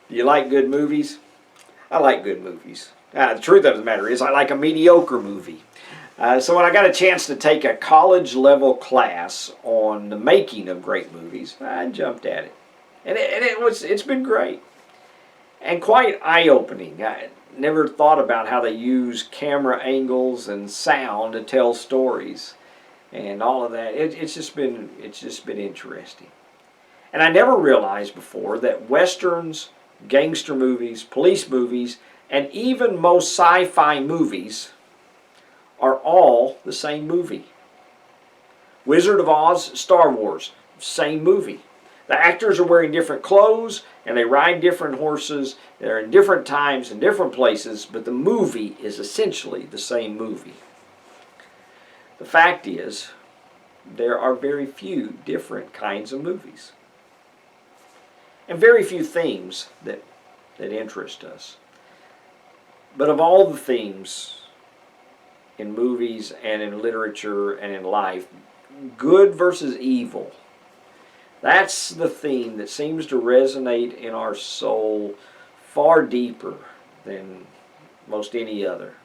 Do you like good movies? I like good movies. The truth of the matter is I like a mediocre movie. So when I got a chance to take a college level class on the making of great movies, I jumped at it. And it's been great. And quite eye-opening. I never thought about how they use camera angles and sound to tell stories and all of that. It's just been interesting. And I never realized before that westerns, gangster movies, police movies, and even most sci-fi movies are all the same movie. Wizard of Oz, Star Wars, same movie. The actors are wearing different clothes and they ride different horses. They're in different times and different places, but the movie is essentially the same movie. The fact is, there are very few different kinds of movies. And very few themes that interest us. But of all the themes in movies and in literature and in life, good versus evil, that's the theme that seems to resonate in our soul far deeper than most any other.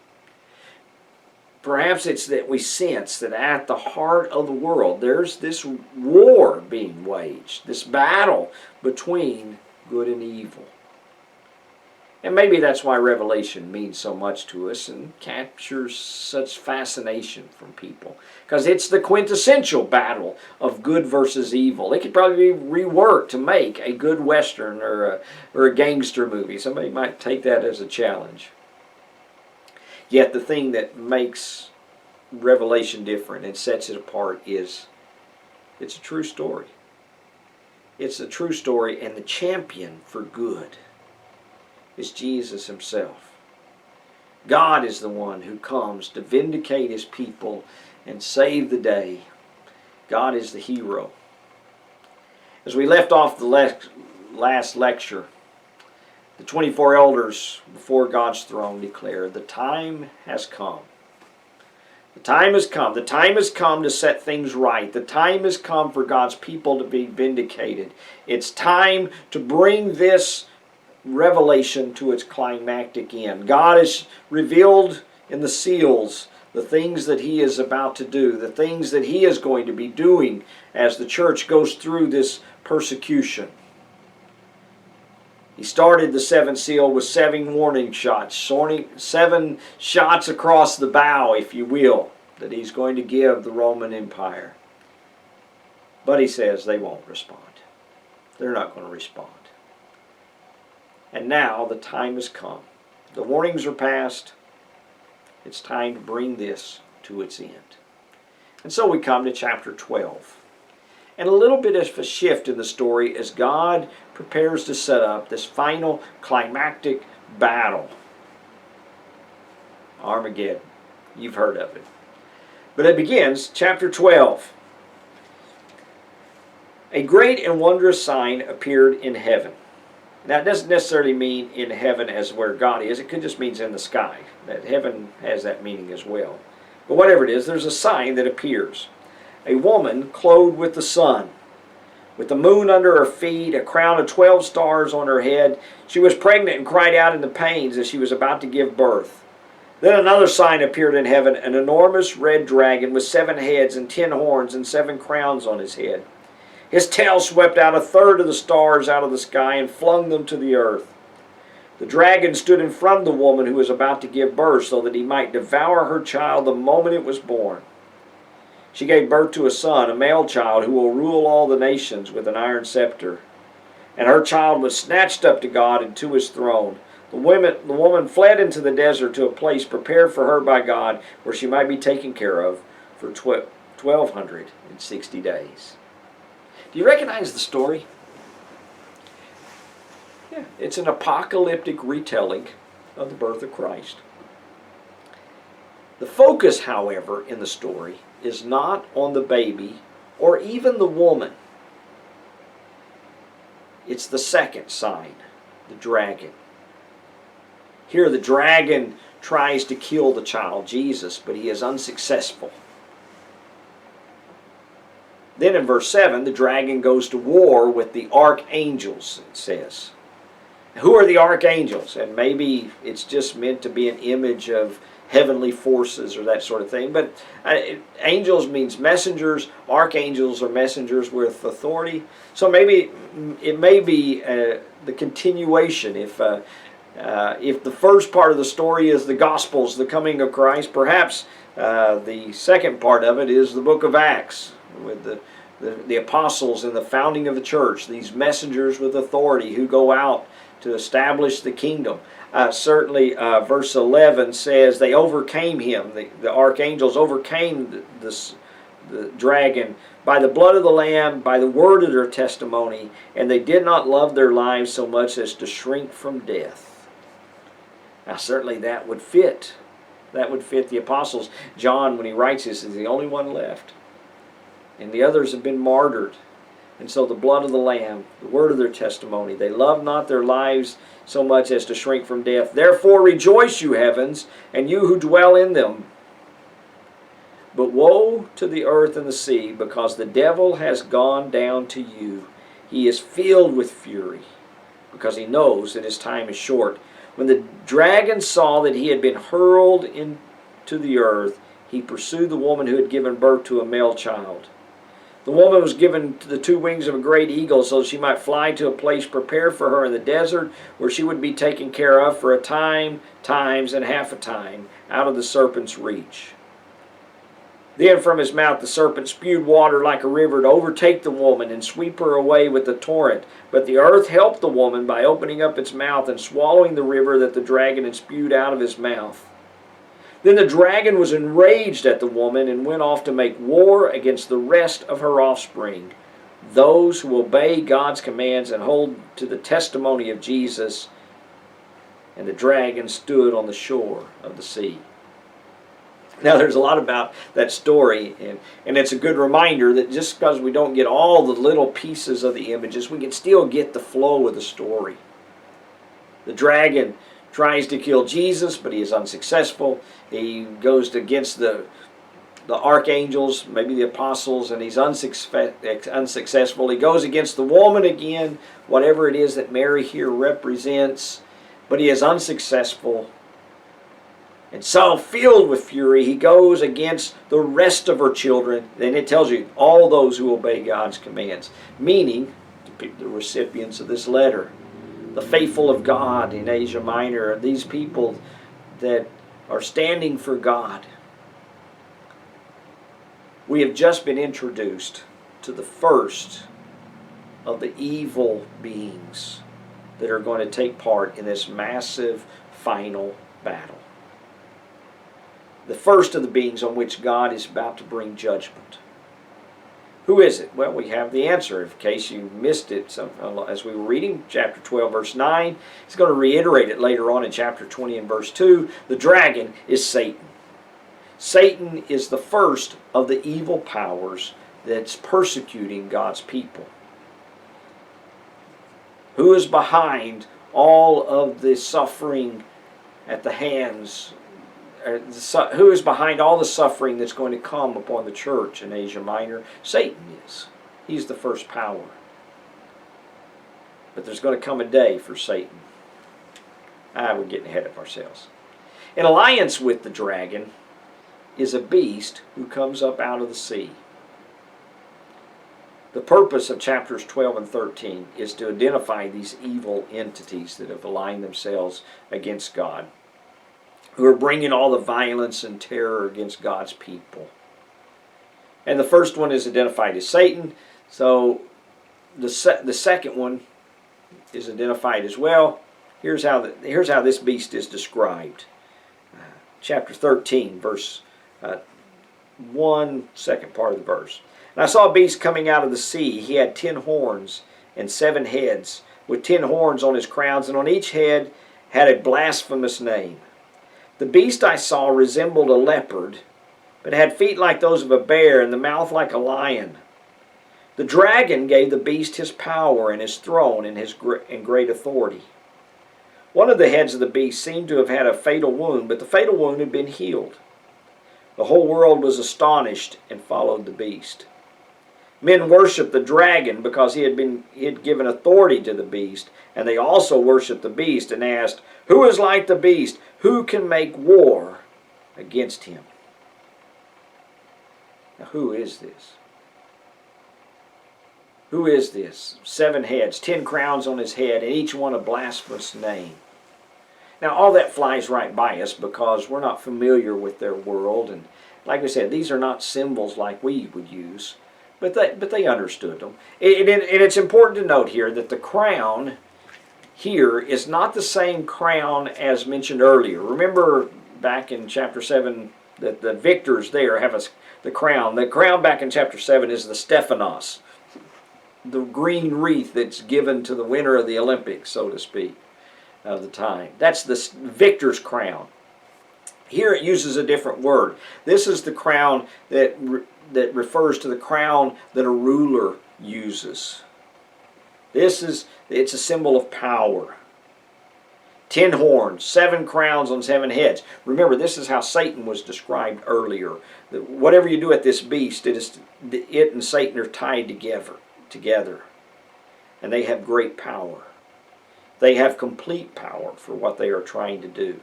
Perhaps it's that we sense that at the heart of the world there's this war being waged, this battle between good and evil. And maybe that's why Revelation means so much to us and captures such fascination from people. Because it's the quintessential battle of good versus evil. It could probably be reworked to make a good Western or a gangster movie. Somebody might take that as a challenge. Yet the thing that makes Revelation different and sets it apart is it's a true story. It's a true story, and the champion for good is Jesus himself. God is the one who comes to vindicate his people and save the day. God is the hero. As we left off the last lecture, the 24 elders before God's throne declare, the time has come. The time has come. The time has come to set things right. The time has come for God's people to be vindicated. It's time to bring this revelation to its climactic end. God has revealed in the seals the things that he is about to do, the things that he is going to be doing as the church goes through this persecution. He started the seventh seal with 7 warning shots, 7 shots across the bow, if you will, that he's going to give the Roman Empire. But he says they won't respond. They're not going to respond. And now the time has come. The warnings are past. It's time to bring this to its end. And so we come to chapter 12. And a little bit of a shift in the story as God prepares to set up this final climactic battle. Armageddon. You've heard of it. But it begins, chapter 12. A great and wondrous sign appeared in heaven. Now, it doesn't necessarily mean in heaven as where God is. It could just mean in the sky. That heaven has that meaning as well. But whatever it is, there's a sign that appears. A woman clothed with the sun, with the moon under her feet, a crown of 12 stars on her head. She was pregnant and cried out in the pains as she was about to give birth. Then another sign appeared in heaven, an enormous red dragon with 7 heads and 10 horns and 7 crowns on his head. His tail swept out 1/3 of the stars out of the sky and flung them to the earth. The dragon stood in front of the woman who was about to give birth so that he might devour her child the moment it was born. She gave birth to a son, a male child, who will rule all the nations with an iron scepter. And her child was snatched up to God and to his throne. The woman fled into the desert to a place prepared for her by God where she might be taken care of for 1,260 days. Do you recognize the story? Yeah, it's an apocalyptic retelling of the birth of Christ. The focus, however, in the story is not on the baby or even the woman. It's the second sign, the dragon. Here the dragon tries to kill the child Jesus, but he is unsuccessful. Then in verse 7, the dragon goes to war with the archangels, it says. Who are the archangels? And maybe it's just meant to be an image of heavenly forces or that sort of thing. But angels means messengers. Archangels are messengers with authority. So maybe it may be the continuation. If the first part of the story is the Gospels, the coming of Christ, perhaps the second part of it is the book of Acts with the apostles and the founding of the church, these messengers with authority who go out to establish the kingdom. Certainly, verse 11 says they overcame him. The archangels overcame the dragon by the blood of the Lamb, by the word of their testimony, and they did not love their lives so much as to shrink from death. Now, certainly that would fit. That would fit the apostles. John, when he writes this, is the only one left. And the others have been martyred. And so the blood of the Lamb, the word of their testimony, they love not their lives so much as to shrink from death. Therefore rejoice, you heavens, and you who dwell in them. But woe to the earth and the sea, because the devil has gone down to you. He is filled with fury, because he knows that his time is short. When the dragon saw that he had been hurled into the earth, he pursued the woman who had given birth to a male child. The woman was given the 2 wings of a great eagle so that she might fly to a place prepared for her in the desert, where she would be taken care of for a time, times, and half a time, out of the serpent's reach. Then from his mouth the serpent spewed water like a river to overtake the woman and sweep her away with the torrent. But the earth helped the woman by opening up its mouth and swallowing the river that the dragon had spewed out of his mouth. Then the dragon was enraged at the woman and went off to make war against the rest of her offspring, those who obey God's commands and hold to the testimony of Jesus. And the dragon stood on the shore of the sea. Now, there's a lot about that story, and it's a good reminder that just because we don't get all the little pieces of the images, we can still get the flow of the story. The dragon tries to kill Jesus, but he is unsuccessful. He goes against the archangels, maybe the apostles, and he's unsuccessful. He goes against the woman again, whatever it is that Mary here represents, but he is unsuccessful. And so, filled with fury, he goes against the rest of her children. Then it tells you, all those who obey God's commands, meaning the recipients of this letter. The faithful of God in Asia Minor are these people that are standing for God. We have just been introduced to the first of the evil beings that are going to take part in this massive final battle. The first of the beings on which God is about to bring judgment. Who is it? Well, we have the answer. In case you missed it, as we were reading chapter 12, verse 9, he's going to reiterate it later on in chapter 20 and verse 2. The dragon is Satan. Satan is the first of the evil powers that's persecuting God's people. Who is behind all of the suffering at the hands? Who is behind all the suffering that's going to come upon the church in Asia Minor? Satan is. He's the first power. But there's going to come a day for Satan. We're getting ahead of ourselves. In alliance with the dragon is a beast who comes up out of the sea. The purpose of chapters 12 and 13 is to identify these evil entities that have aligned themselves against God, who are bringing all the violence and terror against God's people. And the first one is identified as Satan. So the second one is identified as well. Here's how this beast is described. Chapter 13, verse 1, second part of the verse. And I saw a beast coming out of the sea. He had 10 horns and 7 heads, with 10 horns on his crowns, and on each head had a blasphemous name. The beast I saw resembled a leopard, but had feet like those of a bear and the mouth like a lion. The dragon gave the beast his power and his throne and great authority. One of the heads of the beast seemed to have had a fatal wound, but the fatal wound had been healed. The whole world was astonished and followed the beast. Men worshiped the dragon because he had given authority to the beast, and they also worshiped the beast and asked, "Who is like the beast? Who can make war against him?" Now, who is this? Who is this? 7 heads, 10 crowns on his head, and each one a blasphemous name. Now, all that flies right by us because we're not familiar with their world, and like I said, these are not symbols like we would use, but they understood them. And it's important to note here that the crown here is not the same crown as mentioned earlier. Remember back in chapter 7 that the victors there have the crown. The crown back in chapter 7 is the Stephanos, the green wreath that's given to the winner of the Olympics, so to speak, of the time. That's the victor's crown. Here it uses a different word. This is the crown that refers to the crown that a ruler uses. It's a symbol of power. 10 horns, 7 crowns on 7 heads. Remember, this is how Satan was described earlier. That whatever you do at this beast, it and Satan are tied together. And they have great power. They have complete power for what they are trying to do.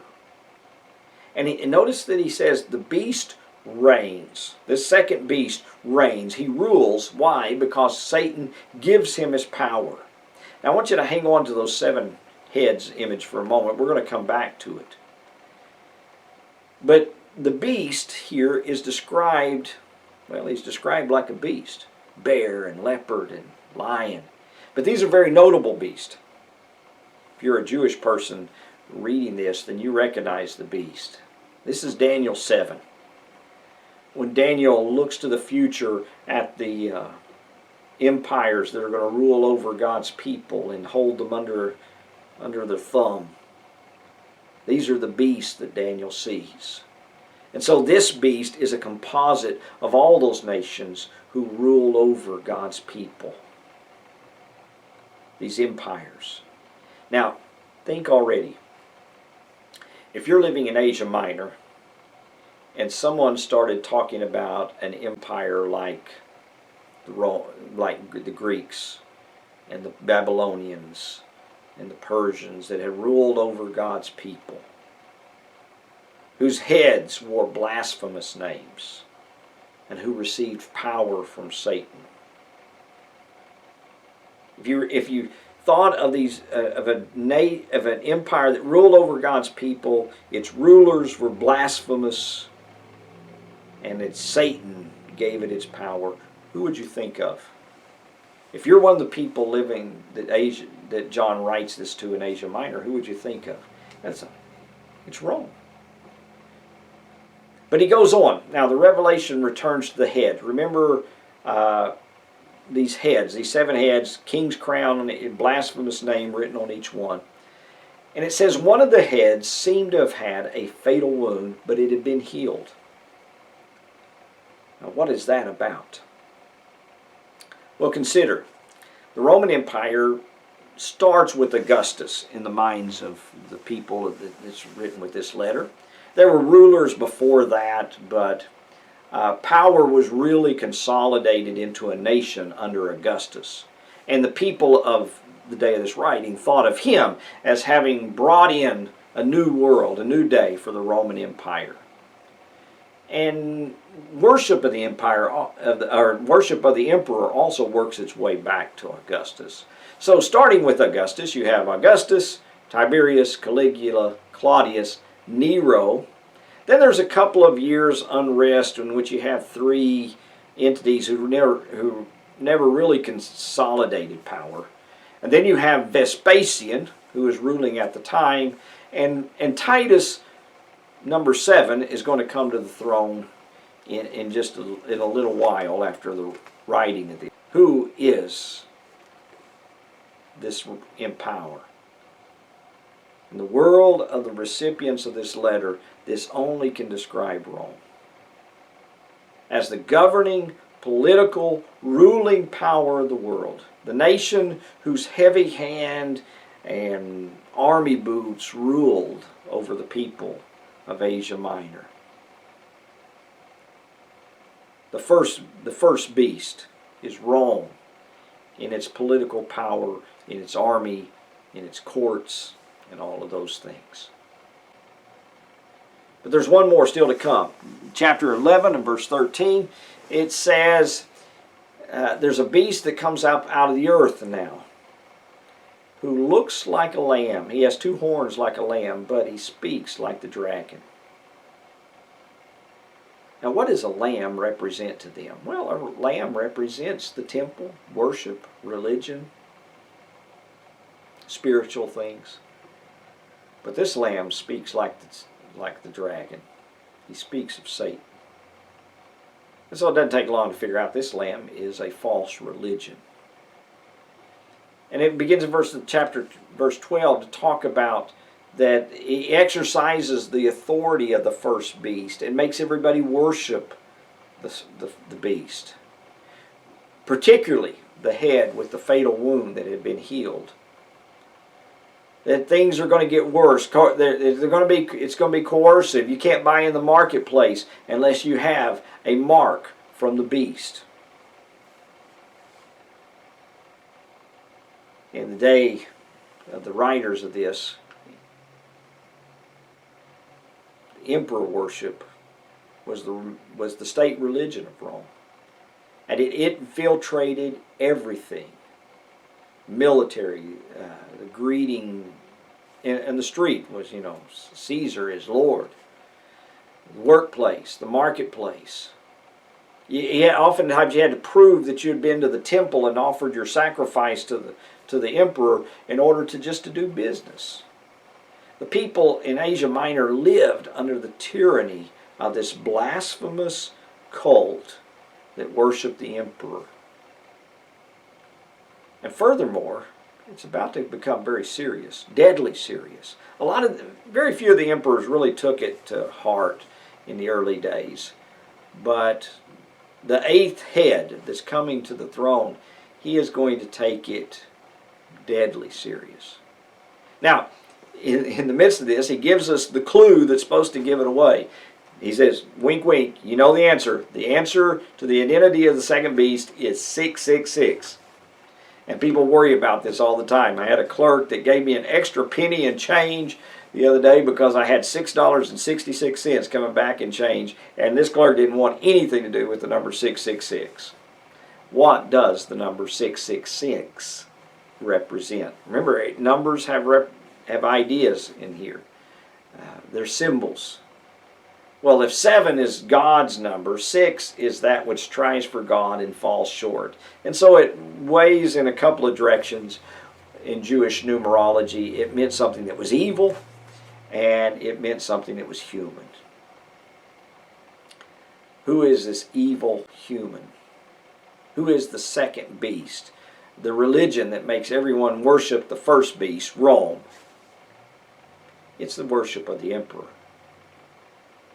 And notice that he says the beast reigns. This second beast reigns. He rules. Why? Because Satan gives him his power. Now I want you to hang on to those 7 heads image for a moment. We're going to come back to it. But the beast here is described, well, he's described like a beast. Bear and leopard and lion. But these are very notable beasts. If you're a Jewish person reading this, then you recognize the beast. This is Daniel 7. When Daniel looks to the future at the empires that are going to rule over God's people and hold them under their thumb. These are the beasts that Daniel sees. And so this beast is a composite of all those nations who rule over God's people. These empires. Now, think already. If you're living in Asia Minor and someone started talking about an empire like the Greeks and the Babylonians and the Persians that had ruled over God's people, whose heads wore blasphemous names and who received power from Satan. If you thought of these of an empire that ruled over God's people, its rulers were blasphemous, and it's Satan gave it its power, who would you think of? If you're one of the people living that John writes this to in Asia Minor, who would you think of? It's Rome. But he goes on. Now the revelation returns to the head. Remember these heads, these 7 heads, king's crown, and a blasphemous name written on each one. And it says one of the heads seemed to have had a fatal wound, but it had been healed. Now what is that about? Well, consider, the Roman Empire starts with Augustus in the minds of the people that's written with this letter. There were rulers before that, but power was really consolidated into a nation under Augustus. And the people of the day of this writing thought of him as having brought in a new world, a new day for the Roman Empire. And worship of the empire, or worship of the emperor, also works its way back to Augustus. So starting with Augustus, you have Augustus, Tiberius, Caligula, Claudius, Nero. Then there's a couple of years unrest in which you have 3 entities who never really consolidated power. And then you have Vespasian, who is ruling at the time, and Titus, number 7, is going to come to the throne in a little while after the writing of the. Who is this in power? In the world of the recipients of this letter, this only can describe Rome as the governing, political, ruling power of the world. The nation whose heavy hand and army boots ruled over the people of Asia Minor. The first beast is Rome, in its political power, in its army, in its courts, and all of those things. But there's one more still to come. Chapter 11 and verse 13, it says, there's a beast that comes up out of the earth now, who looks like a lamb. He has two horns like a lamb, but he speaks like the dragon. Now, what does a lamb represent to them? Well, a lamb represents the temple, worship, religion, spiritual things. But this lamb speaks like the dragon. He speaks of Satan. And so it doesn't take long to figure out this lamb is a false religion. And it begins in verse 12 to talk about that he exercises the authority of the first beast and makes everybody worship the beast. Particularly the head with the fatal wound that had been healed. That things are going to get worse. It's going to be coercive. You can't buy in the marketplace unless you have a mark from the beast. In the day of the writers of this, emperor worship was the state religion of Rome. And it infiltrated everything. Military, the greeting in the street was, Caesar is Lord. The workplace, the marketplace. Oftentimes you had to prove that you had been to the temple and offered your sacrifice to the emperor in order to do business. The people in Asia Minor lived under the tyranny of this blasphemous cult that worshiped the emperor. And furthermore, it's about to become very serious, deadly serious. Very few of the emperors really took it to heart in the early days. But the eighth head that's coming to the throne, he is going to take it deadly serious. Now, in the midst of this, he gives us the clue that's supposed to give it away. He says, wink, wink, you know the answer. The answer to the identity of the second beast is 666. And people worry about this all the time. I had a clerk that gave me an extra penny and change the other day because I had $6.66 coming back in change, and this clerk didn't want anything to do with the number 666. What does the number 666 represent? Remember, numbers have ideas in here. They're symbols. Well, if 7 is God's number, 6 is that which tries for God and falls short. And so it weighs in a couple of directions in Jewish numerology. It meant something that was evil, and it meant something that was human. Who is this evil human? Who is the second beast? The religion that makes everyone worship the first beast, Rome. It's the worship of the emperor.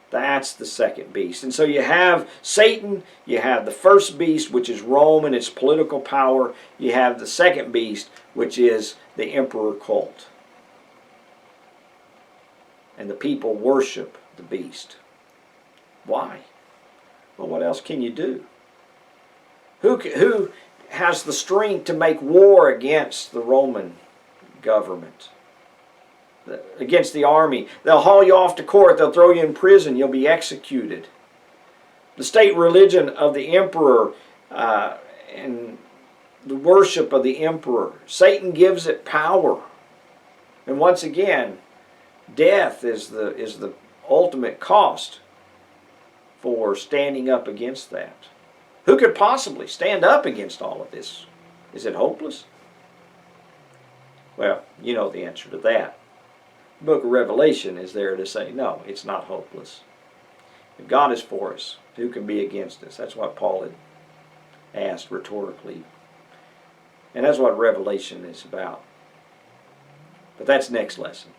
That's the second beast. And so you have Satan, you have the first beast, which is Rome and its political power. You have the second beast, which is the emperor cult. And the people worship the beast. Why? Well, what else can you do? Who has the strength to make war against the Roman government? Against the army? They'll haul you off to court. They'll throw you in prison. You'll be executed. The state religion of the emperor and the worship of the emperor. Satan gives it power. And once again, death is the ultimate cost for standing up against that. Who could possibly stand up against all of this? Is it hopeless? Well, you know the answer to that. The book of Revelation is there to say, no, it's not hopeless. If God is for us, who can be against us? That's what Paul had asked rhetorically. And that's what Revelation is about. But that's next lesson.